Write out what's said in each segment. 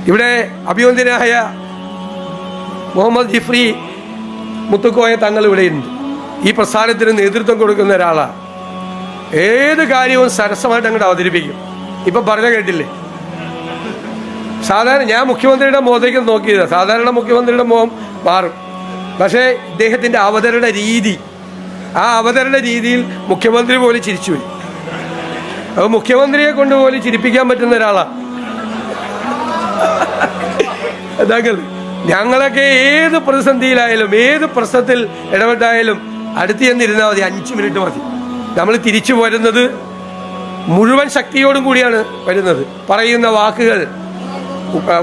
ഇവിടെ അഭിവന്ദ്യനായ മുഹമ്മദ് ജിഫ്രി മുത്തുക്കോയ തങ്ങൾ ഇവിടെയുണ്ട്. ഈ പ്രസ്ഥാനത്തിന് നേതൃത്വം കൊടുക്കുന്ന ഒരാളാണ്. ഏത് കാര്യവും സരസമായിട്ട് അങ്ങോട്ട് അവതരിപ്പിക്കും. ഇപ്പം പറഞ്ഞ കേട്ടില്ലേ, സാധാരണ ഞാൻ മുഖ്യമന്ത്രിയുടെ മുഖത്തേക്ക് നോക്കിയത്, സാധാരണ മുഖ്യമന്ത്രിയുടെ മുഖം മാറും, പക്ഷേ ഇദ്ദേഹത്തിൻ്റെ അവതരണ രീതി, ആ അവതരണ രീതിയിൽ മുഖ്യമന്ത്രി പോലും ചിരിച്ചുപോയി. അത് മുഖ്യമന്ത്രിയെ കൊണ്ടുപോലും ചിരിപ്പിക്കാൻ പറ്റുന്ന ഒരാളാണ്. അതായത് ഞങ്ങളൊക്കെ ഏത് പ്രതിസന്ധിയിലായാലും ഏത് പ്രശ്നത്തിൽ ഇടപെട്ടായാലും അടുത്ത് ചെന്നിരുന്നാൽ മതി, 5 മിനിറ്റ് മതി. നമ്മൾ തിരിച്ചു വരുന്നത് മുഴുവൻ ശക്തിയോടും കൂടിയാണ് വരുന്നത്. പറയുന്ന വാക്കുകൾ,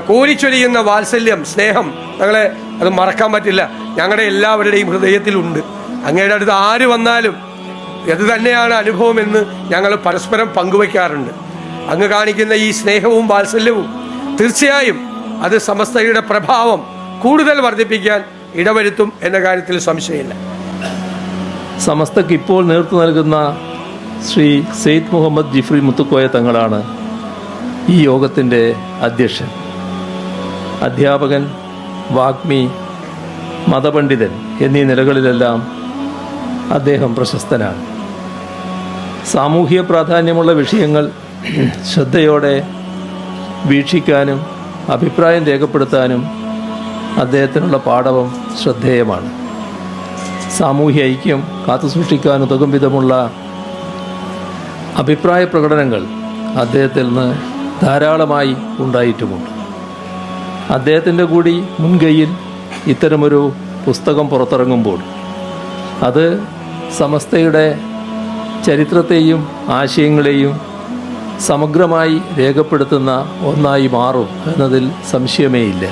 കോരിച്ചൊരിയുന്ന വാത്സല്യം, സ്നേഹം, ഞങ്ങളെ അത് മറക്കാൻ പറ്റില്ല. ഞങ്ങളുടെ എല്ലാവരുടെയും ഹൃദയത്തിലുണ്ട്. അങ്ങയുടെ അടുത്ത് ആര് വന്നാലും ഇത് തന്നെയാണ് അനുഭവമെന്ന് ഞങ്ങൾ പരസ്പരം പങ്കുവയ്ക്കാറുണ്ട്. അങ്ങ് കാണിക്കുന്ന ഈ സ്നേഹവും വാത്സല്യവും തീർച്ചയായും അത് സമസ്തയുടെ പ്രഭാവം കൂടുതൽ വർദ്ധിപ്പിക്കാൻ ഇടവരുത്തും എന്ന കാര്യത്തിൽ സംശയമില്ല. സമസ്തയ്ക്ക് ഇപ്പോൾ നേതൃത്വം നൽകുന്ന ശ്രീ സെയ്ദ് മുഹമ്മദ് ജിഫ്രി മുത്തുക്കോയ തങ്ങളാണ് ഈ യോഗത്തിൻ്റെ അധ്യക്ഷൻ. അധ്യാപകൻ, വാഗ്മി, മതപണ്ഡിതൻ എന്നീ നിലകളിലെല്ലാം അദ്ദേഹം പ്രശസ്തനാണ്. സാമൂഹിക പ്രാധാന്യമുള്ള വിഷയങ്ങൾ ശ്രദ്ധയോടെ വീക്ഷിക്കാനും അഭിപ്രായം രേഖപ്പെടുത്താനും അദ്ദേഹത്തിനുള്ള പാടവം ശ്രദ്ധേയമാണ്. സാമൂഹ്യ ഐക്യം കാത്തുസൂക്ഷിക്കാനുതകും വിധമുള്ള അഭിപ്രായ പ്രകടനങ്ങൾ അദ്ദേഹത്തിൽ നിന്ന് ധാരാളമായി ഉണ്ടായിട്ടുമുണ്ട്. അദ്ദേഹത്തിൻ്റെ കൂടി മുൻകൈയിൽ ഇത്തരമൊരു പുസ്തകം പുറത്തിറങ്ങുമ്പോൾ അത് സമസ്തയുടെ ചരിത്രത്തെയും ആശയങ്ങളെയും സമഗ്രമായി രേഖപ്പെടുത്തുന്ന ഒന്നായി മാറും എന്നതിൽ സംശയമേയില്ല.